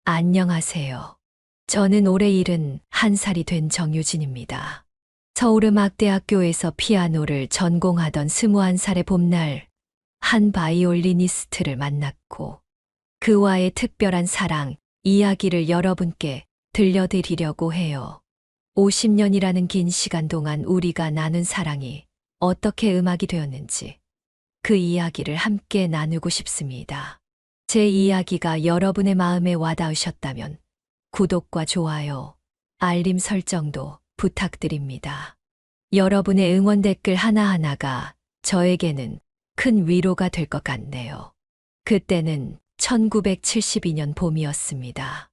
안녕하세요. 저는 올해 71살이 된 정유진입니다. 서울음악대학교에서 피아노를 전공하던 21살의 봄날, 한 바이올리니스트를 만났고 그와의 특별한 사랑, 이야기를 여러분께 들려드리려고 해요. 50년이라는 긴 시간 동안 우리가 나눈 사랑이 어떻게 음악이 되었는지 그 이야기를 함께 나누고 싶습니다. 제 이야기가 여러분의 마음에 와닿으셨다면 구독과 좋아요, 알림 설정도 부탁드립니다. 여러분의 응원 댓글 하나하나가 저에게는 큰 위로가 될 것 같네요. 그때는 1972년 봄이었습니다.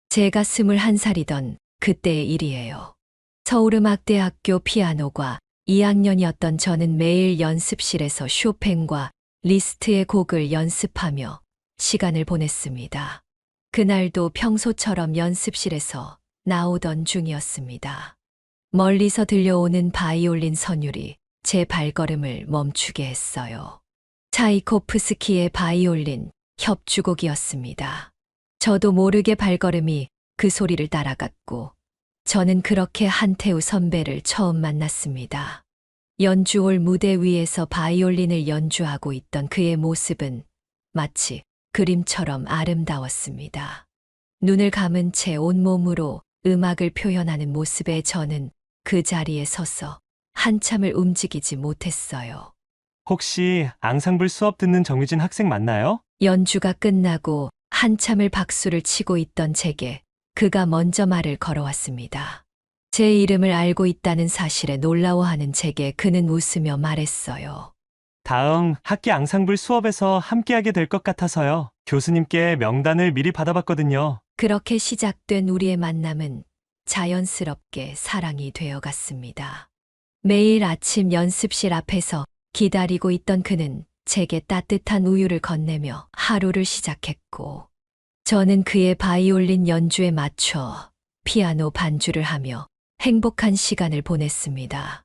제가 21살이던 그때의 일이에요. 서울음악대학교 피아노과 2학년이었던 저는 매일 연습실에서 쇼팽과 리스트의 곡을 연습하며 시간을 보냈습니다. 그날도 평소처럼 연습실에서 나오던 중이었습니다. 멀리서 들려오는 바이올린 선율이 제 발걸음을 멈추게 했어요. 차이코프스키의 바이올린 협주곡이었습니다. 저도 모르게 발걸음이 그 소리를 따라갔고 저는 그렇게 한태우 선배를 처음 만났습니다. 연주홀 무대 위에서 바이올린을 연주하고 있던 그의 모습은 마치 그림처럼 아름다웠습니다. 눈을 감은 채 온몸으로 음악을 표현하는 모습에 저는 그 자리에 서서 한참을 움직이지 못했어요. 혹시 앙상블 수업 듣는 정유진 학생 맞나요? 연주가 끝나고 한참을 박수를 치고 있던 제게 그가 먼저 말을 걸어왔습니다. 제 이름을 알고 있다는 사실에 놀라워하는 제게 그는 웃으며 말했어요. 다음 학기 앙상블 수업에서 함께하게 될 것 같아서요. 교수님께 명단을 미리 받아봤거든요. 그렇게 시작된 우리의 만남은 자연스럽게 사랑이 되어갔습니다. 매일 아침 연습실 앞에서 기다리고 있던 그는 제게 따뜻한 우유를 건네며 하루를 시작했고, 저는 그의 바이올린 연주에 맞춰 피아노 반주를 하며 행복한 시간을 보냈습니다.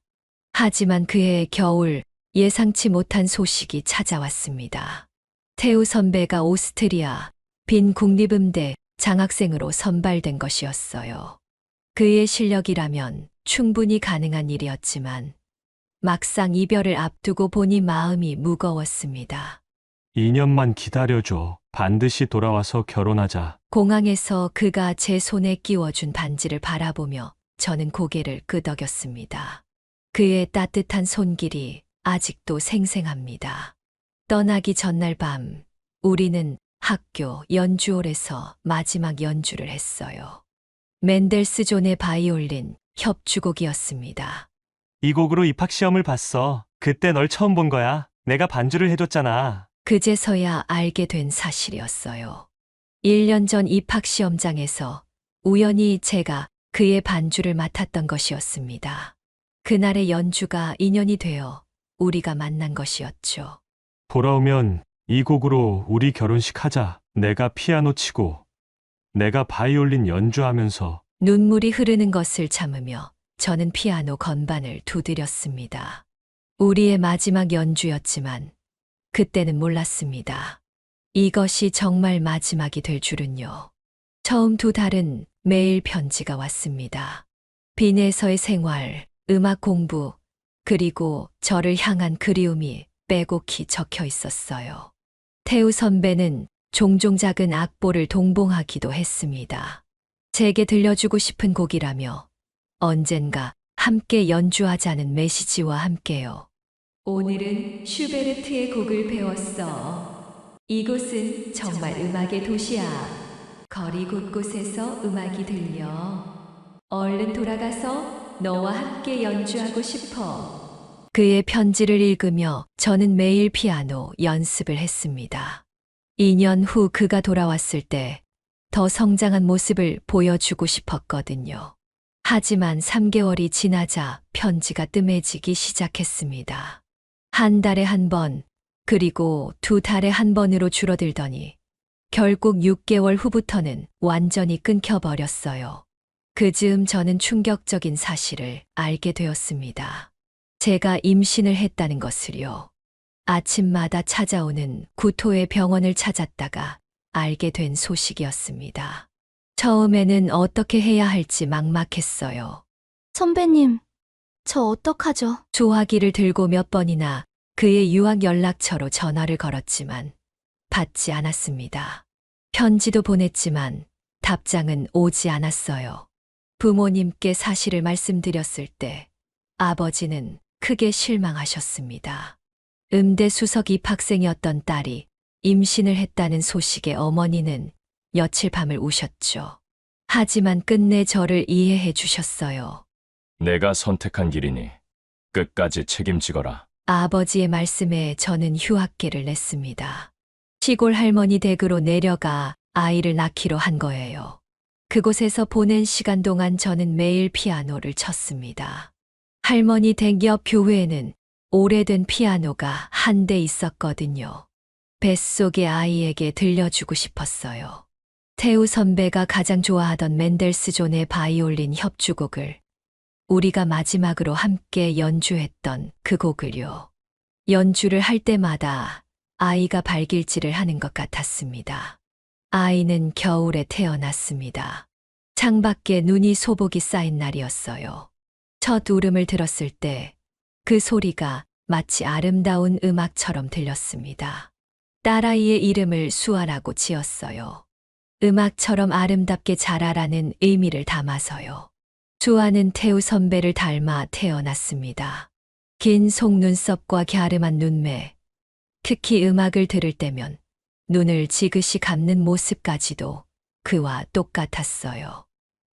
하지만 그해 겨울 예상치 못한 소식이 찾아왔습니다. 태우 선배가 오스트리아 빈 국립음대 장학생으로 선발된 것이었어요. 그의 실력이라면 충분히 가능한 일이었지만 막상 이별을 앞두고 보니 마음이 무거웠습니다. 2년만 기다려줘. 반드시 돌아와서 결혼하자. 공항에서 그가 제 손에 끼워준 반지를 바라보며 저는 고개를 끄덕였습니다. 그의 따뜻한 손길이 아직도 생생합니다. 떠나기 전날 밤, 우리는 학교 연주홀에서 마지막 연주를 했어요. 멘델스존의 바이올린 협주곡이었습니다. 이 곡으로 입학시험을 봤어. 그때 널 처음 본 거야. 내가 반주를 해줬잖아. 그제서야 알게 된 사실이었어요. 1년 전 입학시험장에서 우연히 제가 그의 반주를 맡았던 것이었습니다. 그날의 연주가 인연이 되어 우리가 만난 것이었죠. 돌아오면 이 곡으로 우리 결혼식 하자. 내가 피아노 치고 내가 바이올린 연주하면서. 눈물이 흐르는 것을 참으며 저는 피아노 건반을 두드렸습니다. 우리의 마지막 연주였지만 그때는 몰랐습니다. 이것이 정말 마지막이 될 줄은요. 처음 두 달은 매일 편지가 왔습니다. 빈에서의 생활, 음악 공부, 그리고 저를 향한 그리움이 빼곡히 적혀 있었어요. 태우 선배는 종종 작은 악보를 동봉하기도 했습니다. 제게 들려주고 싶은 곡이라며 언젠가 함께 연주하자는 메시지와 함께요. 오늘은 슈베르트의 곡을 배웠어. 이곳은 정말 음악의 도시야. 거리 곳곳에서 음악이 들려. 얼른 돌아가서 너와 함께 연주하고 싶어. 그의 편지를 읽으며 저는 매일 피아노 연습을 했습니다. 2년 후 그가 돌아왔을 때 더 성장한 모습을 보여주고 싶었거든요. 하지만 3개월이 지나자 편지가 뜸해지기 시작했습니다. 한 달에 한 번, 그리고 2달에 한 번으로 줄어들더니 결국 6개월 후부터는 완전히 끊겨버렸어요. 그 즈음 저는 충격적인 사실을 알게 되었습니다. 제가 임신을 했다는 것을요. 아침마다 찾아오는 구토의 병원을 찾았다가 알게 된 소식이었습니다. 처음에는 어떻게 해야 할지 막막했어요. 선배님, 저 어떡하죠? 소화기를 들고 몇 번이나 그의 유학 연락처로 전화를 걸었지만 받지 않았습니다. 편지도 보냈지만 답장은 오지 않았어요. 부모님께 사실을 말씀드렸을 때 아버지는 크게 실망하셨습니다. 음대 수석 입학생이었던 딸이 임신을 했다는 소식에 어머니는 며칠 밤을 우셨죠. 하지만 끝내 저를 이해해 주셨어요. 내가 선택한 길이니 끝까지 책임지거라. 아버지의 말씀에 저는 휴학계를 냈습니다. 시골 할머니 댁으로 내려가 아이를 낳기로 한 거예요. 그곳에서 보낸 시간 동안 저는 매일 피아노를 쳤습니다. 할머니 댁 옆 교회에는 오래된 피아노가 한 대 있었거든요. 뱃속의 아이에게 들려주고 싶었어요. 태우 선배가 가장 좋아하던 멘델스존의 바이올린 협주곡을 우리가 마지막으로 함께 연주했던 그 곡을요. 연주를 할 때마다 아이가 발길질을 하는 것 같았습니다. 아이는 겨울에 태어났습니다. 창밖에 눈이 소복이 쌓인 날이었어요. 첫 울음을 들었을 때 그 소리가 마치 아름다운 음악처럼 들렸습니다. 딸아이의 이름을 수아라고 지었어요. 음악처럼 아름답게 자라라는 의미를 담아서요. 수아는 태우 선배를 닮아 태어났습니다. 긴 속눈썹과 갸름한 눈매, 특히 음악을 들을 때면 눈을 지그시 감는 모습까지도 그와 똑같았어요.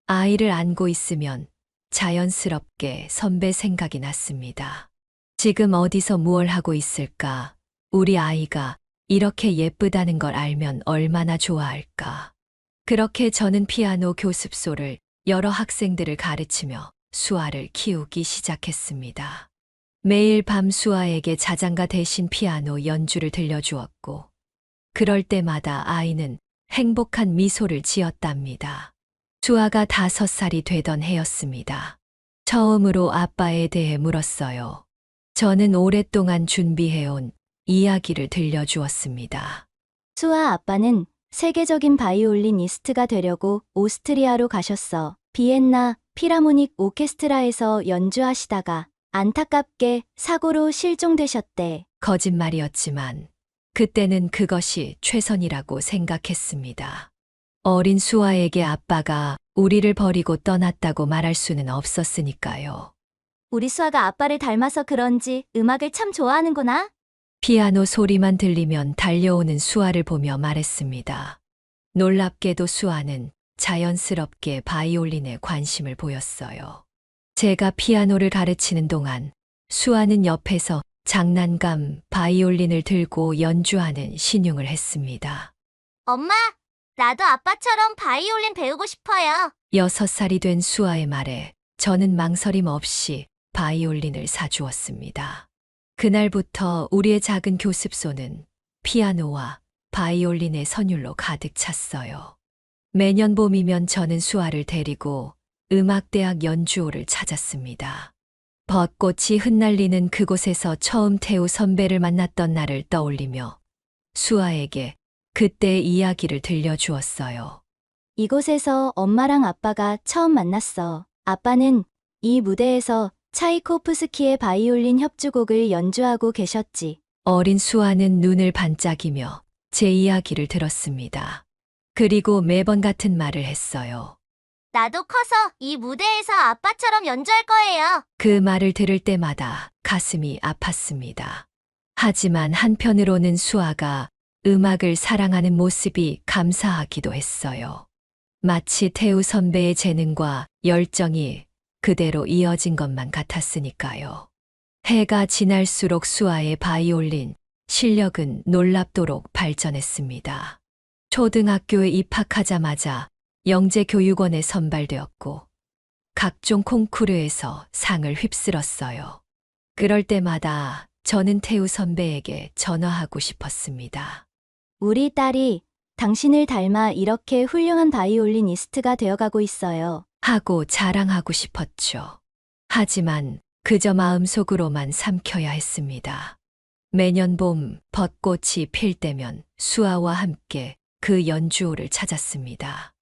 아이를 안고 있으면 자연스럽게 선배 생각이 났습니다. 지금 어디서 무얼 하고 있을까? 우리 아이가 이렇게 예쁘다는 걸 알면 얼마나 좋아할까? 그렇게 저는 피아노 교습소를 여러 학생들을 가르치며 수아를 키우기 시작했습니다. 매일 밤 수아에게 자장가 대신 피아노 연주를 들려주었고, 그럴 때마다 아이는 행복한 미소를 지었답니다. 수아가 5살이 되던 해였습니다. 처음으로 아빠에 대해 물었어요. 저는 오랫동안 준비해온 이야기를 들려주었습니다. 수아 아빠는 세계적인 바이올리니스트가 되려고 오스트리아로 가셨어. 비엔나 피라모닉 오케스트라에서 연주하시다가 안타깝게 사고로 실종되셨대. 거짓말이었지만 그때는 그것이 최선이라고 생각했습니다. 어린 수아에게 아빠가 우리를 버리고 떠났다고 말할 수는 없었으니까요. 우리 수아가 아빠를 닮아서 그런지 음악을 참 좋아하는구나. 피아노 소리만 들리면 달려오는 수아를 보며 말했습니다. 놀랍게도 수아는 자연스럽게 바이올린에 관심을 보였어요. 제가 피아노를 가르치는 동안 수아는 옆에서 장난감 바이올린을 들고 연주하는 신용을 했습니다. 엄마, 나도 아빠처럼 바이올린 배우고 싶어요. 6살이 된 수아의 말에 저는 망설임 없이 바이올린을 사주었습니다. 그날부터 우리의 작은 교습소는 피아노와 바이올린의 선율로 가득 찼어요. 매년 봄이면 저는 수아를 데리고 음악대학 연주호를 찾았습니다. 벚꽃이 흩날리는 그곳에서 처음 태우 선배를 만났던 날을 떠올리며 수아에게 그때의 이야기를 들려주었어요. 이곳에서 엄마랑 아빠가 처음 만났어. 아빠는 이 무대에서 차이코프스키의 바이올린 협주곡을 연주하고 계셨지. 어린 수아는 눈을 반짝이며 제 이야기를 들었습니다. 그리고 매번 같은 말을 했어요. 나도 커서 이 무대에서 아빠처럼 연주할 거예요. 그 말을 들을 때마다 가슴이 아팠습니다. 하지만 한편으로는 수아가 음악을 사랑하는 모습이 감사하기도 했어요. 마치 태우 선배의 재능과 열정이 그대로 이어진 것만 같았으니까요. 해가 지날수록 수아의 바이올린 실력은 놀랍도록 발전했습니다. 초등학교에 입학하자마자 영재교육원에 선발되었고 각종 콩쿠르에서 상을 휩쓸었어요. 그럴 때마다 저는 태우 선배에게 전화하고 싶었습니다. 우리 딸이 당신을 닮아 이렇게 훌륭한 바이올리니스트가 되어가고 있어요. 하고 자랑하고 싶었죠. 하지만 그저 마음속으로만 삼켜야 했습니다. 매년 봄 벚꽃이 필 때면 수아와 함께 그 연주호를 찾았습니다.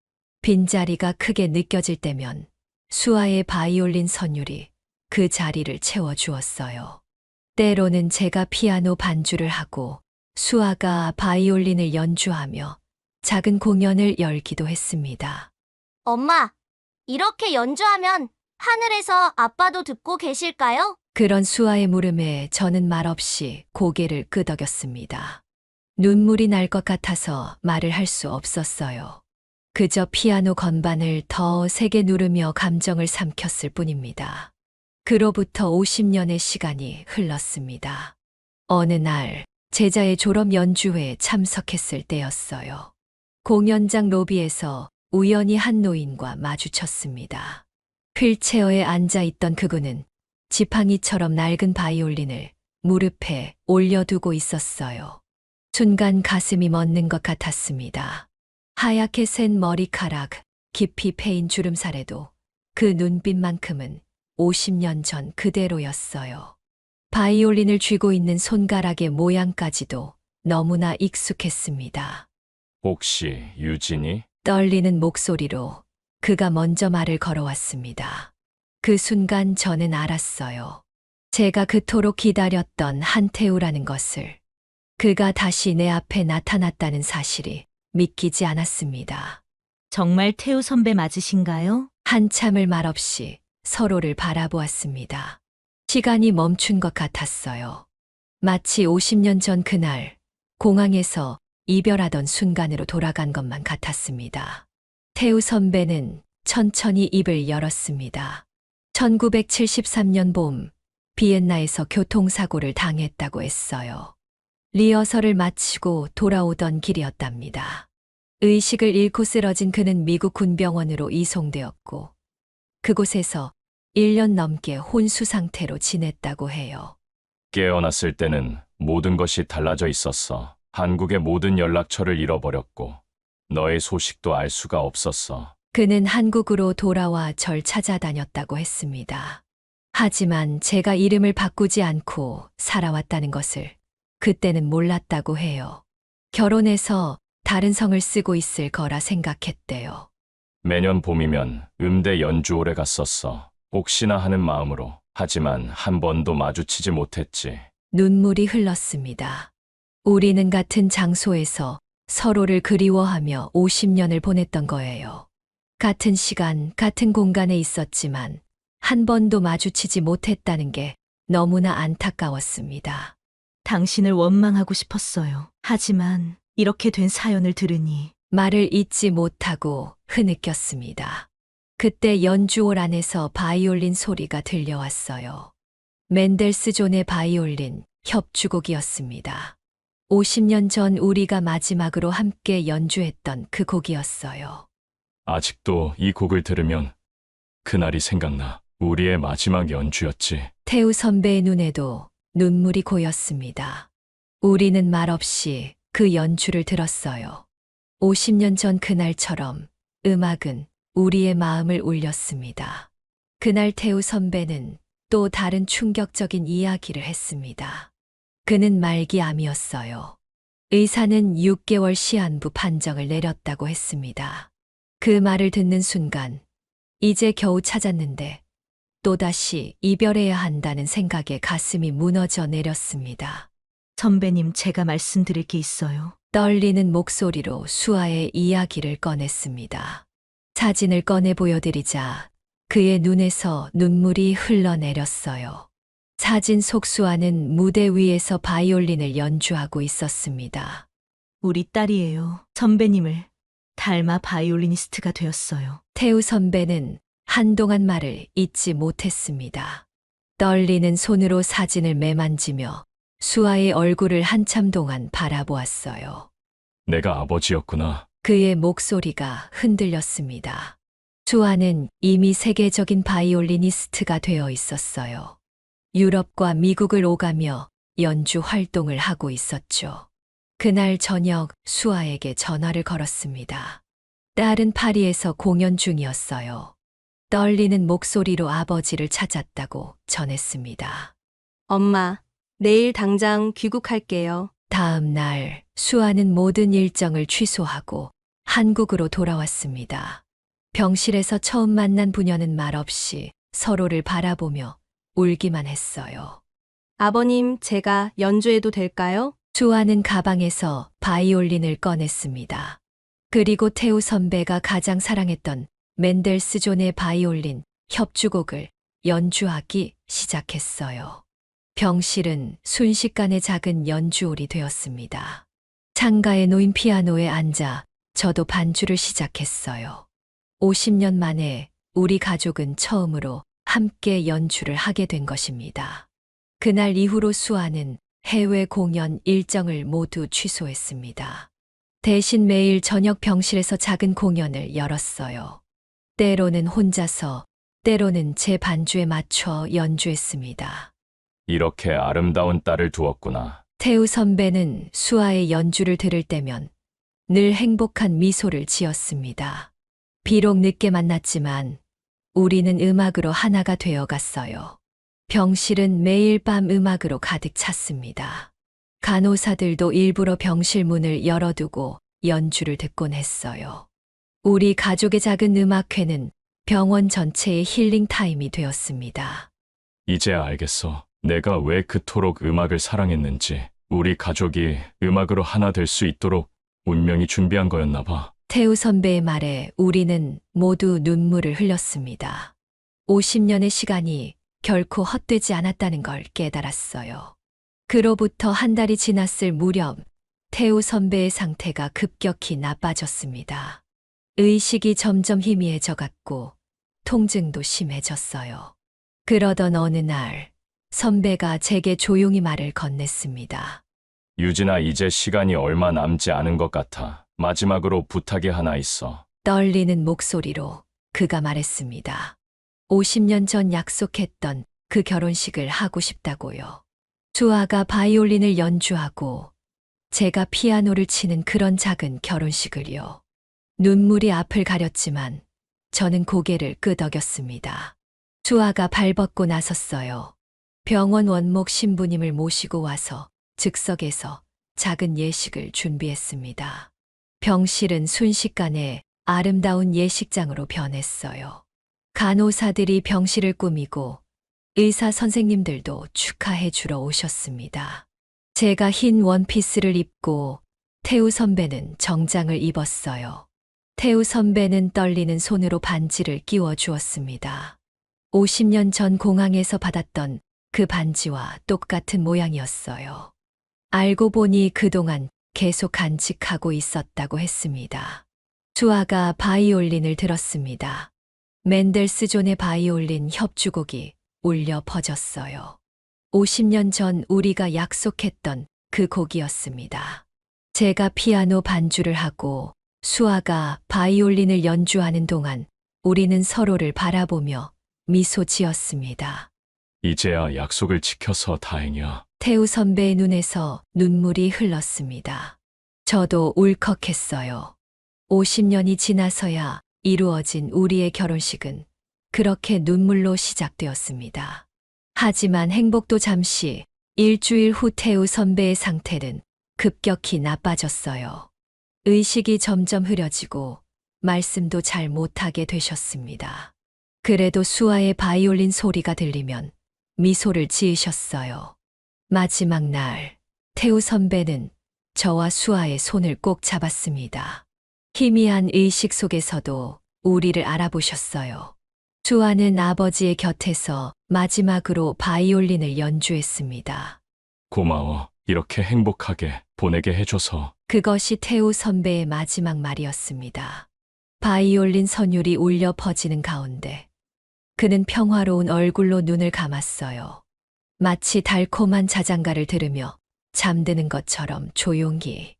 빈자리가 크게 느껴질 때면 수아의 바이올린 선율이 그 자리를 채워주었어요. 때로는 제가 피아노 반주를 하고 수아가 바이올린을 연주하며 작은 공연을 열기도 했습니다. 엄마, 이렇게 연주하면 하늘에서 아빠도 듣고 계실까요? 그런 수아의 물음에 저는 말없이 고개를 끄덕였습니다. 눈물이 날 것 같아서 말을 할 수 없었어요. 그저 피아노 건반을 더 세게 누르며 감정을 삼켰을 뿐입니다. 그로부터 50년의 시간이 흘렀습니다. 어느 날 제자의 졸업 연주회에 참석했을 때였어요. 공연장 로비에서 우연히 한 노인과 마주쳤습니다. 휠체어에 앉아 있던 그분은 지팡이처럼 낡은 바이올린을 무릎에 올려두고 있었어요. 순간 가슴이 멎는 것 같았습니다. 하얗게 센 머리카락, 깊이 패인 주름살에도 그 눈빛만큼은 50년 전 그대로였어요. 바이올린을 쥐고 있는 손가락의 모양까지도 너무나 익숙했습니다. 혹시 유진이? 떨리는 목소리로 그가 먼저 말을 걸어왔습니다. 그 순간 저는 알았어요. 제가 그토록 기다렸던 한태우라는 것을. 그가 다시 내 앞에 나타났다는 사실이 믿기지 않았습니다. 정말 태우 선배 맞으신가요? 한참을 말없이 서로를 바라보았습니다. 시간이 멈춘 것 같았어요. 마치 50년 전 그날 공항에서 이별하던 순간으로 돌아간 것만 같았습니다. 태우 선배는 천천히 입을 열었습니다. 1973년 봄 비엔나에서 교통사고를 당했다고 했어요. 리허설을 마치고 돌아오던 길이었답니다. 의식을 잃고 쓰러진 그는 미국 군병원으로 이송되었고 그곳에서 1년 넘게 혼수 상태로 지냈다고 해요. 깨어났을 때는 모든 것이 달라져 있었어. 한국의 모든 연락처를 잃어버렸고 너의 소식도 알 수가 없었어. 그는 한국으로 돌아와 절 찾아다녔다고 했습니다. 하지만 제가 이름을 바꾸지 않고 살아왔다는 것을 그때는 몰랐다고 해요. 결혼해서 다른 성을 쓰고 있을 거라 생각했대요. 매년 봄이면 음대 연주홀에 갔었어. 혹시나 하는 마음으로. 하지만 한 번도 마주치지 못했지. 눈물이 흘렀습니다. 우리는 같은 장소에서 서로를 그리워하며 50년을 보냈던 거예요. 같은 시간, 같은 공간에 있었지만 한 번도 마주치지 못했다는 게 너무나 안타까웠습니다. 당신을 원망하고 싶었어요. 하지만 이렇게 된 사연을 들으니 말을 잇지 못하고 흐느꼈습니다. 그때 연주홀 안에서 바이올린 소리가 들려왔어요. 멘델스존의 바이올린 협주곡이었습니다. 50년 전 우리가 마지막으로 함께 연주했던 그 곡이었어요. 아직도 이 곡을 들으면 그날이 생각나. 우리의 마지막 연주였지. 태우 선배의 눈에도 눈물이 고였습니다. 우리는 말없이 그 연주를 들었어요. 50년 전 그날처럼 음악은 우리의 마음을 울렸습니다. 그날 태우 선배는 또 다른 충격적인 이야기를 했습니다. 그는 말기암이었어요. 의사는 6개월 시한부 판정을 내렸다고 했습니다. 그 말을 듣는 순간 이제 겨우 찾았는데 또다시 이별해야 한다는 생각에 가슴이 무너져 내렸습니다. 선배님 제가 말씀드릴 게 있어요. 떨리는 목소리로 수아의 이야기를 꺼냈습니다. 사진을 꺼내 보여드리자 그의 눈에서 눈물이 흘러내렸어요. 사진 속 수아는 무대 위에서 바이올린을 연주하고 있었습니다. 우리 딸이에요. 선배님을 닮아 바이올리니스트가 되었어요. 태우 선배는 한동안 말을 잇지 못했습니다. 떨리는 손으로 사진을 매만지며 수아의 얼굴을 한참 동안 바라보았어요. 내가 아버지였구나. 그의 목소리가 흔들렸습니다. 수아는 이미 세계적인 바이올리니스트가 되어 있었어요. 유럽과 미국을 오가며 연주 활동을 하고 있었죠. 그날 저녁 수아에게 전화를 걸었습니다. 딸은 파리에서 공연 중이었어요. 떨리는 목소리로 아버지를 찾았다고 전했습니다. 엄마, 내일 당장 귀국할게요. 다음 날 수아는 모든 일정을 취소하고 한국으로 돌아왔습니다. 병실에서 처음 만난 부녀는 말없이 서로를 바라보며 울기만 했어요. 아버님, 제가 연주해도 될까요? 수아는 가방에서 바이올린을 꺼냈습니다. 그리고 태우 선배가 가장 사랑했던 멘델스존의 바이올린 협주곡을 연주하기 시작했어요. 병실은 순식간에 작은 연주홀이 되었습니다. 창가에 놓인 피아노에 앉아 저도 반주를 시작했어요. 50년 만에 우리 가족은 처음으로 함께 연주를 하게 된 것입니다. 그날 이후로 수아는 해외 공연 일정을 모두 취소했습니다. 대신 매일 저녁 병실에서 작은 공연을 열었어요. 때로는 혼자서, 때로는 제 반주에 맞춰 연주했습니다. 이렇게 아름다운 딸을 두었구나. 태우 선배는 수아의 연주를 들을 때면 늘 행복한 미소를 지었습니다. 비록 늦게 만났지만 우리는 음악으로 하나가 되어 갔어요. 병실은 매일 밤 음악으로 가득 찼습니다. 간호사들도 일부러 병실 문을 열어두고 연주를 듣곤 했어요. 우리 가족의 작은 음악회는 병원 전체의 힐링 타임이 되었습니다. 이제야 알겠어. 내가 왜 그토록 음악을 사랑했는지. 우리 가족이 음악으로 하나 될 수 있도록 운명이 준비한 거였나 봐. 태우 선배의 말에 우리는 모두 눈물을 흘렸습니다. 50년의 시간이 결코 헛되지 않았다는 걸 깨달았어요. 그로부터 한 달이 지났을 무렵 태우 선배의 상태가 급격히 나빠졌습니다. 의식이 점점 희미해져 갔고 통증도 심해졌어요. 그러던 어느 날 선배가 제게 조용히 말을 건넸습니다. 유진아, 이제 시간이 얼마 남지 않은 것 같아. 마지막으로 부탁이 하나 있어. 떨리는 목소리로 그가 말했습니다. 50년 전 약속했던 그 결혼식을 하고 싶다고요. 수아가 바이올린을 연주하고 제가 피아노를 치는 그런 작은 결혼식을요. 눈물이 앞을 가렸지만 저는 고개를 끄덕였습니다. 수아가 발벗고 나섰어요. 병원 원목 신부님을 모시고 와서 즉석에서 작은 예식을 준비했습니다. 병실은 순식간에 아름다운 예식장으로 변했어요. 간호사들이 병실을 꾸미고 의사 선생님들도 축하해 주러 오셨습니다. 제가 흰 원피스를 입고 태우 선배는 정장을 입었어요. 태우 선배는 떨리는 손으로 반지를 끼워 주었습니다. 50년 전 공항에서 받았던 그 반지와 똑같은 모양이었어요. 알고 보니 그동안 계속 간직하고 있었다고 했습니다. 수아가 바이올린을 들었습니다. 멘델스존의 바이올린 협주곡이 울려 퍼졌어요. 50년 전 우리가 약속했던 그 곡이었습니다. 제가 피아노 반주를 하고 수아가 바이올린을 연주하는 동안 우리는 서로를 바라보며 미소 지었습니다. 이제야 약속을 지켜서 다행이야. 태우 선배의 눈에서 눈물이 흘렀습니다. 저도 울컥했어요. 50년이 지나서야 이루어진 우리의 결혼식은 그렇게 눈물로 시작되었습니다. 하지만 행복도 잠시, 일주일 후 태우 선배의 상태는 급격히 나빠졌어요. 의식이 점점 흐려지고 말씀도 잘 못하게 되셨습니다. 그래도 수아의 바이올린 소리가 들리면 미소를 지으셨어요. 마지막 날, 태우 선배는 저와 수아의 손을 꼭 잡았습니다. 희미한 의식 속에서도 우리를 알아보셨어요. 수아는 아버지의 곁에서 마지막으로 바이올린을 연주했습니다. 고마워. 이렇게 행복하게 보내게 해줘서. 그것이 태우 선배의 마지막 말이었습니다. 바이올린 선율이 울려 퍼지는 가운데 그는 평화로운 얼굴로 눈을 감았어요. 마치 달콤한 자장가를 들으며 잠드는 것처럼 조용히.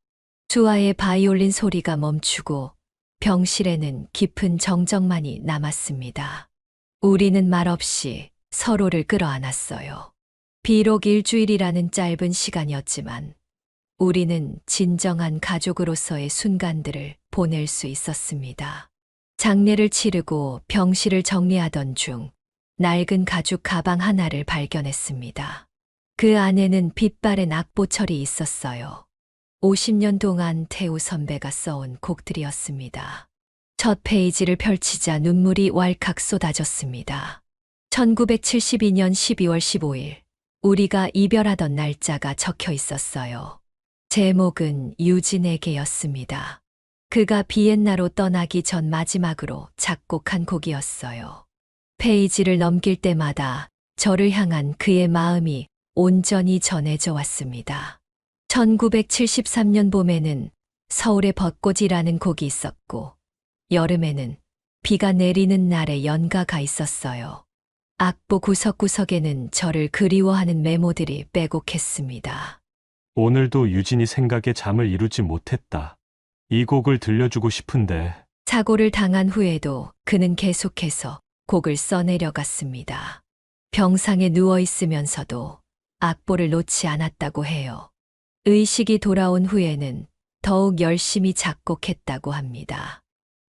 수아의 바이올린 소리가 멈추고 병실에는 깊은 정적만이 남았습니다. 우리는 말없이 서로를 끌어안았어요. 비록 일주일이라는 짧은 시간이었지만 우리는 진정한 가족으로서의 순간들을 보낼 수 있었습니다. 장례를 치르고 병실을 정리하던 중 낡은 가죽 가방 하나를 발견했습니다. 그 안에는 빛바랜 악보철이 있었어요. 50년 동안 태우 선배가 써온 곡들이었습니다. 첫 페이지를 펼치자 눈물이 왈칵 쏟아졌습니다. 1972년 12월 15일, 우리가 이별하던 날짜가 적혀 있었어요. 제목은 유진에게였습니다. 그가 비엔나로 떠나기 전 마지막으로 작곡한 곡이었어요. 페이지를 넘길 때마다 저를 향한 그의 마음이 온전히 전해져 왔습니다. 1973년 봄에는 서울의 벚꽃이라는 곡이 있었고, 여름에는 비가 내리는 날에 연가가 있었어요. 악보 구석구석에는 저를 그리워하는 메모들이 빼곡했습니다. 오늘도 유진이 생각에 잠을 이루지 못했다. 이 곡을 들려주고 싶은데 사고를 당한 후에도 그는 계속해서 곡을 써내려갔습니다. 병상에 누워 있으면서도 악보를 놓지 않았다고 해요. 의식이 돌아온 후에는 더욱 열심히 작곡했다고 합니다.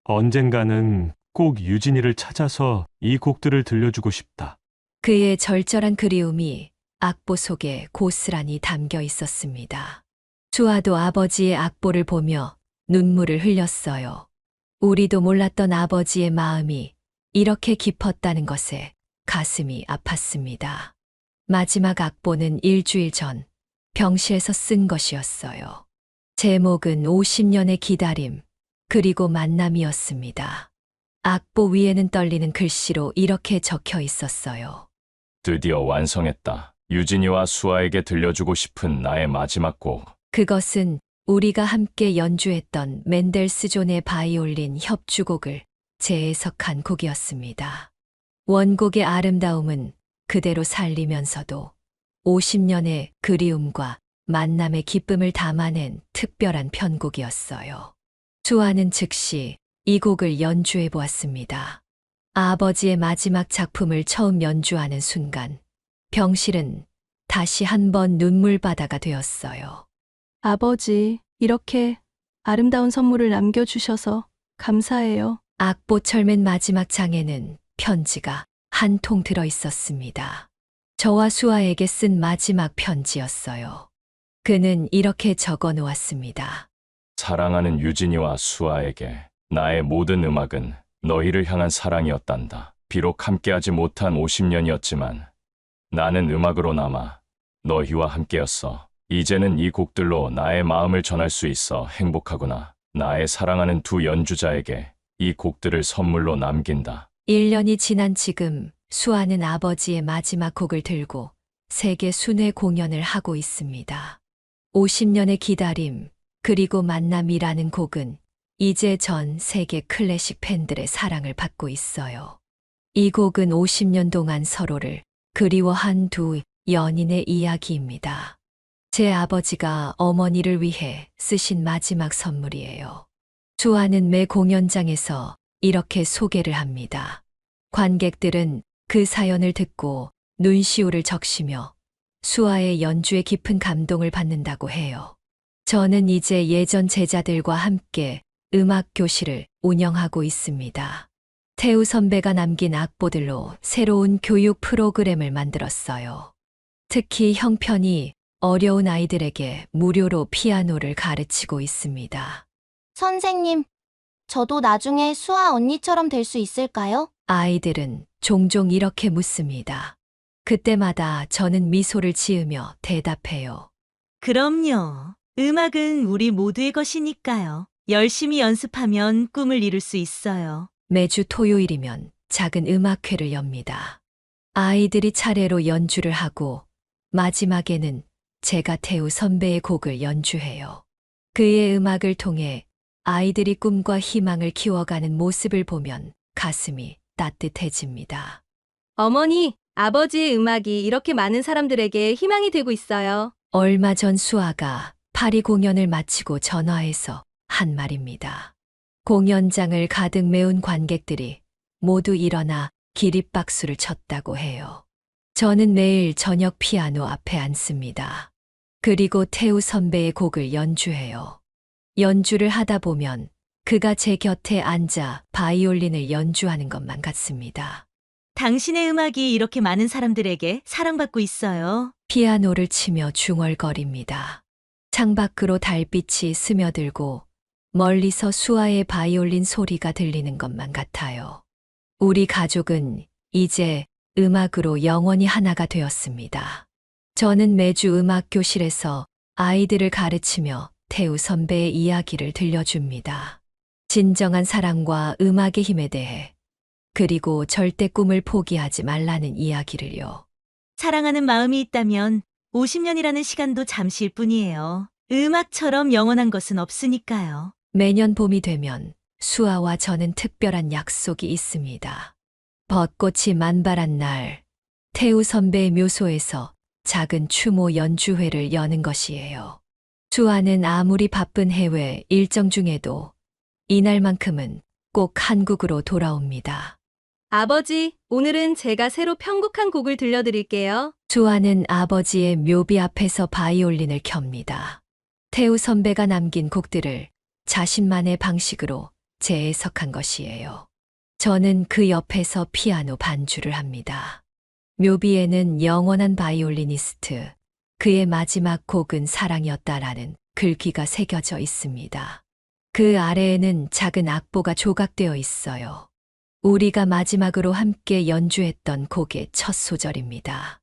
언젠가는 꼭 유진이를 찾아서 이 곡들을 들려주고 싶다. 그의 절절한 그리움이 악보 속에 고스란히 담겨 있었습니다. 수아도 아버지의 악보를 보며 눈물을 흘렸어요. 우리도 몰랐던 아버지의 마음이 이렇게 깊었다는 것에 가슴이 아팠습니다. 마지막 악보는 일주일 전 병실에서 쓴 것이었어요. 제목은 50년의 기다림, 그리고 만남이었습니다. 악보 위에는 떨리는 글씨로 이렇게 적혀 있었어요. 드디어 완성했다. 유진이와 수아에게 들려주고 싶은 나의 마지막 곡. 그것은 우리가 함께 연주했던 멘델스존의 바이올린 협주곡을 재해석한 곡이었습니다. 원곡의 아름다움은 그대로 살리면서도 50년의 그리움과 만남의 기쁨을 담아낸 특별한 편곡이었어요. 수아는 즉시 이 곡을 연주해 보았습니다. 아버지의 마지막 작품을 처음 연주하는 순간, 병실은 다시 한번 눈물바다가 되었어요. 아버지, 이렇게 아름다운 선물을 남겨주셔서 감사해요. 악보 철맨 마지막 장에는 편지가 한 통 들어 있었습니다. 저와 수아에게 쓴 마지막 편지였어요. 그는 이렇게 적어 놓았습니다. 사랑하는 유진이와 수아에게 나의 모든 음악은 너희를 향한 사랑이었단다. 비록 함께하지 못한 50년이었지만 나는 음악으로 남아 너희와 함께였어. 이제는 이 곡들로 나의 마음을 전할 수 있어 행복하구나. 나의 사랑하는 두 연주자에게 이 곡들을 선물로 남긴다. 1년이 지난 지금 수아는 아버지의 마지막 곡을 들고 세계 순회 공연을 하고 있습니다. 50년의 기다림, 그리고 만남이라는 곡은 이제 전 세계 클래식 팬들의 사랑을 받고 있어요. 이 곡은 50년 동안 서로를 그리워한 두 연인의 이야기입니다. 제 아버지가 어머니를 위해 쓰신 마지막 선물이에요. 수아는 매 공연장에서 이렇게 소개를 합니다. 관객들은 그 사연을 듣고 눈시울을 적시며 수아의 연주에 깊은 감동을 받는다고 해요. 저는 이제 예전 제자들과 함께 음악 교실을 운영하고 있습니다. 태우 선배가 남긴 악보들로 새로운 교육 프로그램을 만들었어요. 특히 형편이 어려운 아이들에게 무료로 피아노를 가르치고 있습니다. 선생님, 저도 나중에 수아 언니처럼 될 수 있을까요? 아이들은 종종 이렇게 묻습니다. 그때마다 저는 미소를 지으며 대답해요. 그럼요. 음악은 우리 모두의 것이니까요. 열심히 연습하면 꿈을 이룰 수 있어요. 매주 토요일이면 작은 음악회를 엽니다. 아이들이 차례로 연주를 하고 마지막에는 제가 태우 선배의 곡을 연주해요. 그의 음악을 통해 아이들이 꿈과 희망을 키워가는 모습을 보면 가슴이 따뜻해집니다. 어머니, 아버지의 음악이 이렇게 많은 사람들에게 희망이 되고 있어요. 얼마 전 수아가 파리 공연을 마치고 전화해서 한 말입니다. 공연장을 가득 메운 관객들이 모두 일어나 기립박수를 쳤다고 해요. 저는 매일 저녁 피아노 앞에 앉습니다. 그리고 태우 선배의 곡을 연주해요. 연주를 하다 보면 그가 제 곁에 앉아 바이올린을 연주하는 것만 같습니다. 당신의 음악이 이렇게 많은 사람들에게 사랑받고 있어요. 피아노를 치며 중얼거립니다. 창밖으로 달빛이 스며들고 멀리서 수아의 바이올린 소리가 들리는 것만 같아요. 우리 가족은 이제 음악으로 영원히 하나가 되었습니다. 저는 매주 음악 교실에서 아이들을 가르치며 태우 선배의 이야기를 들려줍니다. 진정한 사랑과 음악의 힘에 대해, 그리고 절대 꿈을 포기하지 말라는 이야기를요. 사랑하는 마음이 있다면 50년이라는 시간도 잠시일 뿐이에요. 음악처럼 영원한 것은 없으니까요. 매년 봄이 되면 수아와 저는 특별한 약속이 있습니다. 벚꽃이 만발한 날, 태우 선배의 묘소에서 작은 추모 연주회를 여는 것이에요. 수아는 아무리 바쁜 해외 일정 중에도 이날만큼은 꼭 한국으로 돌아옵니다. 아버지, 오늘은 제가 새로 편곡한 곡을 들려드릴게요. 수아는 아버지의 묘비 앞에서 바이올린을 켭니다. 태우 선배가 남긴 곡들을 자신만의 방식으로 재해석한 것이에요. 저는 그 옆에서 피아노 반주를 합니다. 묘비에는 영원한 바이올리니스트, 그의 마지막 곡은 사랑이었다라는 글귀가 새겨져 있습니다. 그 아래에는 작은 악보가 조각되어 있어요. 우리가 마지막으로 함께 연주했던 곡의 첫 소절입니다.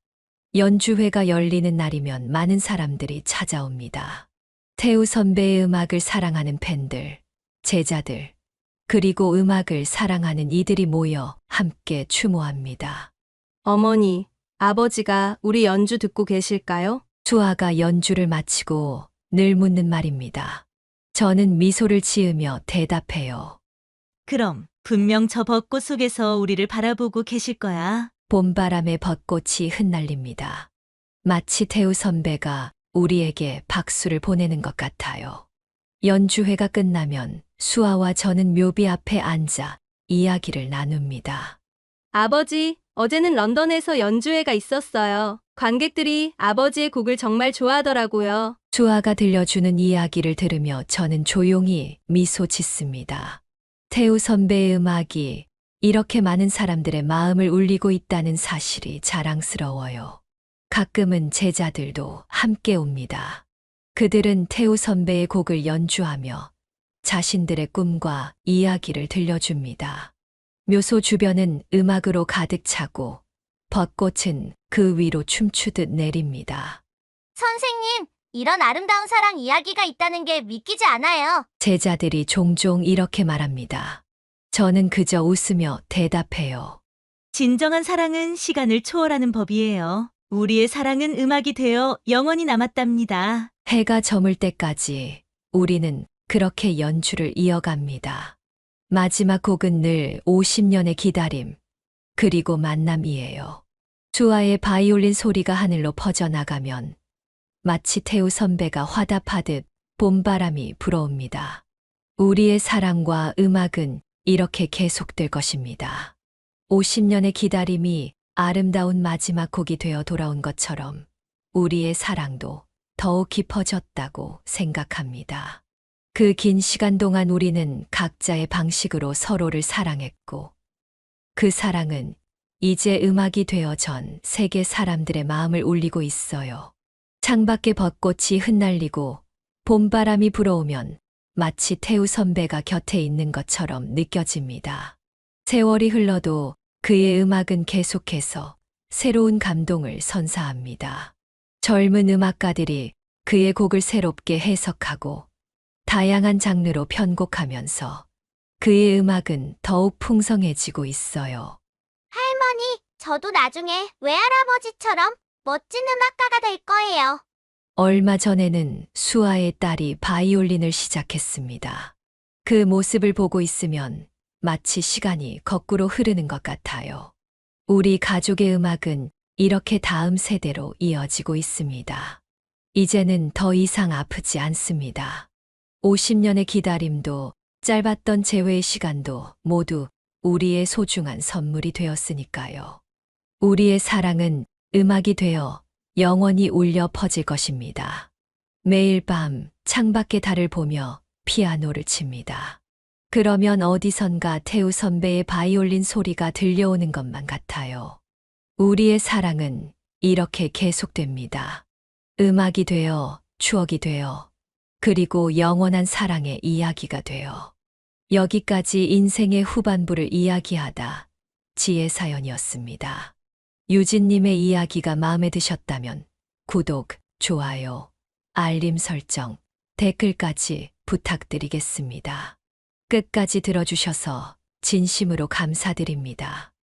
연주회가 열리는 날이면 많은 사람들이 찾아옵니다. 태우 선배의 음악을 사랑하는 팬들, 제자들, 그리고 음악을 사랑하는 이들이 모여 함께 추모합니다. 어머니, 아버지가 우리 연주 듣고 계실까요? 수아가 연주를 마치고 늘 묻는 말입니다. 저는 미소를 지으며 대답해요. 그럼 분명 저 벚꽃 속에서 우리를 바라보고 계실 거야. 봄바람에 벚꽃이 흩날립니다. 마치 태우 선배가 우리에게 박수를 보내는 것 같아요. 연주회가 끝나면 수아와 저는 묘비 앞에 앉아 이야기를 나눕니다. 아버지, 어제는 런던에서 연주회가 있었어요. 관객들이 아버지의 곡을 정말 좋아하더라고요. 수아가 들려주는 이야기를 들으며 저는 조용히 미소 짓습니다. 태우 선배의 음악이 이렇게 많은 사람들의 마음을 울리고 있다는 사실이 자랑스러워요. 가끔은 제자들도 함께 옵니다. 그들은 태우 선배의 곡을 연주하며 자신들의 꿈과 이야기를 들려줍니다. 묘소 주변은 음악으로 가득 차고 벚꽃은 그 위로 춤추듯 내립니다. 선생님, 이런 아름다운 사랑 이야기가 있다는 게 믿기지 않아요. 제자들이 종종 이렇게 말합니다. 저는 그저 웃으며 대답해요. 진정한 사랑은 시간을 초월하는 법이에요. 우리의 사랑은 음악이 되어 영원히 남았답니다. 해가 저물 때까지 우리는 그렇게 연주를 이어갑니다. 마지막 곡은 늘 50년의 기다림, 그리고 만남이에요. 수아의 바이올린 소리가 하늘로 퍼져나가면 마치 태우 선배가 화답하듯 봄바람이 불어옵니다. 우리의 사랑과 음악은 이렇게 계속될 것입니다. 50년의 기다림이 아름다운 마지막 곡이 되어 돌아온 것처럼 우리의 사랑도 더욱 깊어졌다고 생각합니다. 그 긴 시간 동안 우리는 각자의 방식으로 서로를 사랑했고, 그 사랑은 이제 음악이 되어 전 세계 사람들의 마음을 울리고 있어요. 창밖에 벚꽃이 흩날리고 봄바람이 불어오면 마치 태우 선배가 곁에 있는 것처럼 느껴집니다. 세월이 흘러도 그의 음악은 계속해서 새로운 감동을 선사합니다. 젊은 음악가들이 그의 곡을 새롭게 해석하고 다양한 장르로 편곡하면서 그의 음악은 더욱 풍성해지고 있어요. 할머니, 저도 나중에 외할아버지처럼 멋진 음악가가 될 거예요. 얼마 전에는 수아의 딸이 바이올린을 시작했습니다. 그 모습을 보고 있으면 마치 시간이 거꾸로 흐르는 것 같아요. 우리 가족의 음악은 이렇게 다음 세대로 이어지고 있습니다. 이제는 더 이상 아프지 않습니다. 50년의 기다림도 짧았던 재회의 시간도 모두 우리의 소중한 선물이 되었으니까요. 우리의 사랑은 음악이 되어 영원히 울려 퍼질 것입니다. 매일 밤 창밖의 달을 보며 피아노를 칩니다. 그러면 어디선가 태우 선배의 바이올린 소리가 들려오는 것만 같아요. 우리의 사랑은 이렇게 계속됩니다. 음악이 되어, 추억이 되어, 그리고 영원한 사랑의 이야기가 되어 여기까지 인생의 후반부를 이야기하다 지혜 사연이었습니다. 유진님의 이야기가 마음에 드셨다면 구독, 좋아요, 알림 설정, 댓글까지 부탁드리겠습니다. 끝까지 들어주셔서 진심으로 감사드립니다.